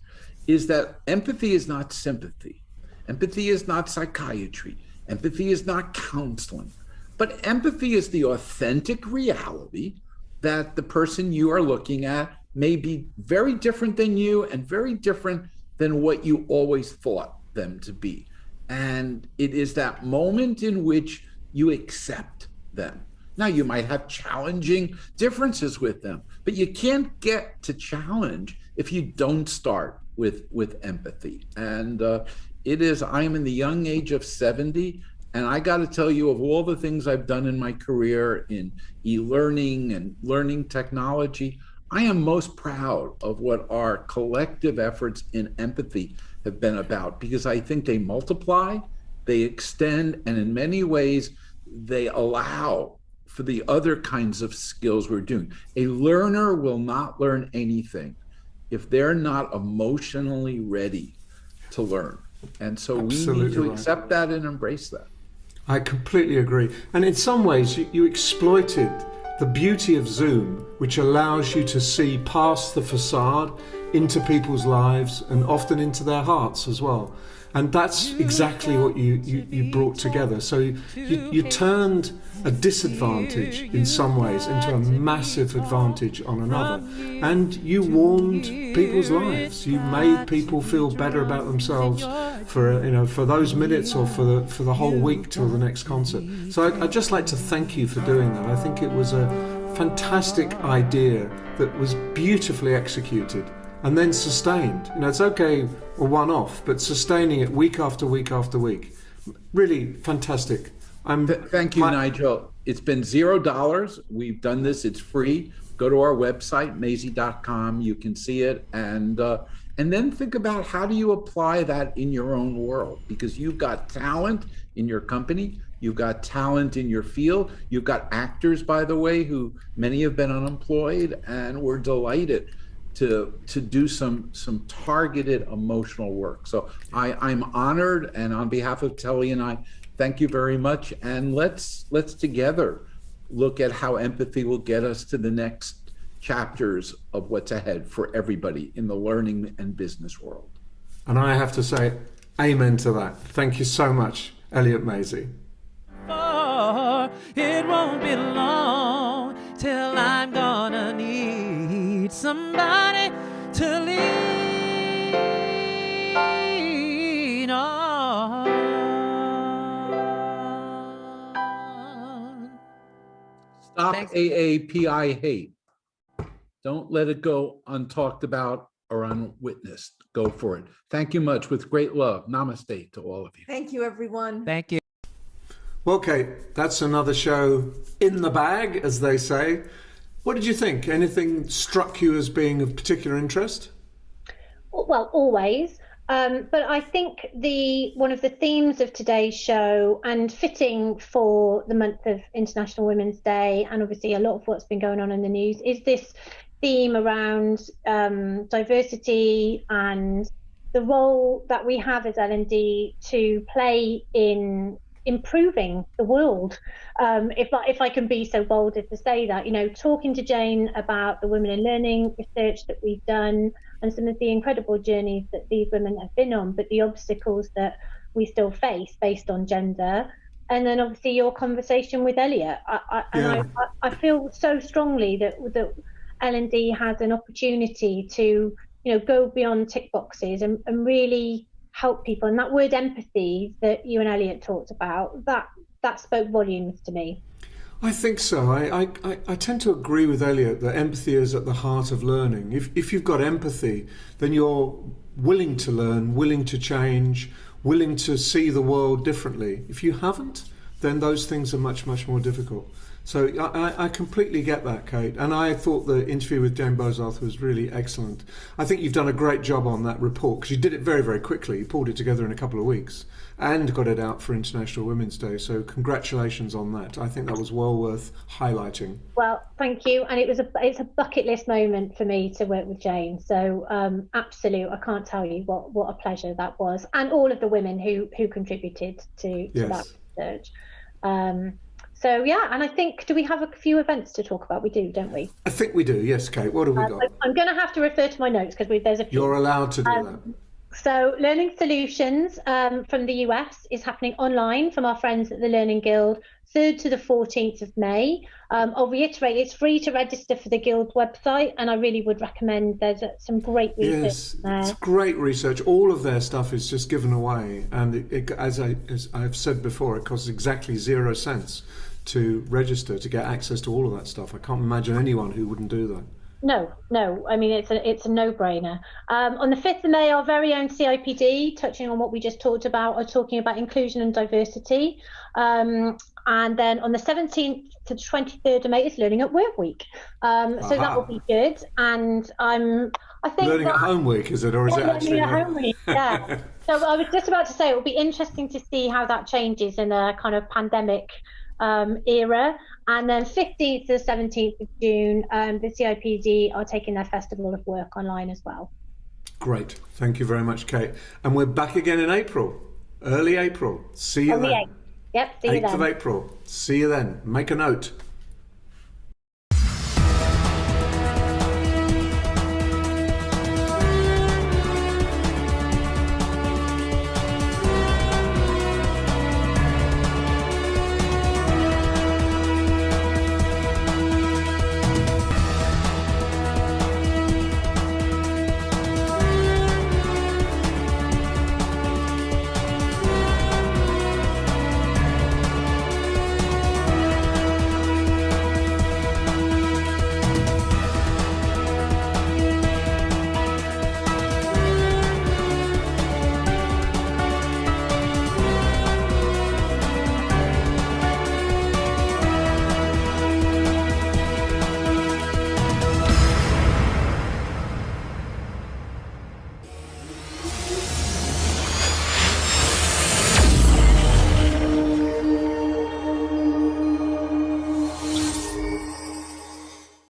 is that empathy is not sympathy. Empathy is not psychiatry. Empathy is not counseling. But empathy is the authentic reality that the person you are looking at may be very different than you and very different than what you always thought them to be. And it is that moment in which you accept them. Now, you might have challenging differences with them, but you can't get to challenge if you don't start with empathy. And I am in the young age of 70, and I got to tell you, of all the things I've done in my career in e-learning and learning technology, I am most proud of what our collective efforts in empathy have been about, because I think they multiply, they extend, and in many ways, they allow for the other kinds of skills we're doing. A learner will not learn anything if they're not emotionally ready to learn. And so we need to accept that and embrace that. I completely agree. And in some ways, you exploited the beauty of Zoom, which allows you to see past the facade into people's lives and often into their hearts as well. And that's exactly what you brought together. So you turned a disadvantage in some ways into a massive advantage on another. And you warmed people's lives. You made people feel better about themselves for those minutes or for the whole week till the next concert. So I'd just like to thank you for doing that. I think it was a fantastic idea that was beautifully executed and then sustained. It's okay a one-off, but sustaining it week after week after week. Really fantastic. Thank you, Nigel. It's been $0. We've done this. It's free. Go to our website, maisie.com. You can see it. And then think about, how do you apply that in your own world? Because you've got talent in your company. You've got talent in your field. You've got actors, by the way, who many have been unemployed, and we're delighted to do some targeted emotional work. So I'm honored, and on behalf of Telly and I, thank you very much. And let's together look at how empathy will get us to the next chapters of what's ahead for everybody in the learning and business world. And I have to say, amen to that. Thank you so much, Elliot Maisie. It won't be long till I'm gonna need somebody to lean on. Stop AAPI hate. Don't let it go untalked about or unwitnessed. Go for it. Thank you much. With great love. Namaste to all of you. Thank you, everyone. Thank you. Well, Kate, that's another show in the bag, as they say. What did you think? Anything struck you as being of particular interest? Well, always. But I think one of the themes of today's show, and fitting for the month of International Women's Day, and obviously a lot of what's been going on in the news, is this theme around diversity and the role that we have as L&D to play in improving the world, if I can be so bold as to say that. Talking to Jane about the Women in Learning research that we've done and some of the incredible journeys that these women have been on, but the obstacles that we still face based on gender. And then obviously your conversation with Elliot. I feel so strongly that L&D has an opportunity to go beyond tick boxes and really help people. And that word empathy that you and Elliot talked about, that spoke volumes to me. I think so. I tend to agree with Elliot that empathy is at the heart of learning. If you've got empathy, then you're willing to learn, willing to change, willing to see the world differently. If you haven't, then those things are much, much more difficult. So I completely get that, Kate. And I thought the interview with Jane Bozarth was really excellent. I think you've done a great job on that report, because you did it very, very quickly. You pulled it together in a couple of weeks and got it out for International Women's Day. So congratulations on that. I think that was well worth highlighting. Well, thank you. And it's a bucket list moment for me to work with Jane. So absolute, I can't tell you what a pleasure that was. And all of the women who contributed to that research. So yeah, and I think, do we have a few events to talk about? We do, don't we? I think we do, yes, Kate. What have we got? I'm going to have to refer to my notes because there's a few. You're allowed to do that. So Learning Solutions from the US is happening online from our friends at the Learning Guild, 3rd to the 14th of May. I'll reiterate, it's free to register for the Guild website, and I really would recommend. There's some great research. Yes, it's great research. All of their stuff is just given away, and as I've said before, it costs exactly 0 cents to register to get access to all of that stuff. I can't imagine anyone who wouldn't do that. No. I mean, it's a no-brainer. On the 5th of May, our very own CIPD, touching on what we just talked about, are talking about inclusion and diversity. And then on the 17th to the 23rd of May is Learning at Work Week. So that will be good. And I think Learning at Home Week, is it, or is it actually? Learning at Home Week, yeah. So I was just about to say, it will be interesting to see how that changes in a kind of pandemic era. And then 15th to the 17th of June, the CIPD are taking their Festival of Work online as well. Great. Thank you very much, Kate. And we're back again in April, early April. See you then. Yep, see you then. 8th of April. See you then. Make a note.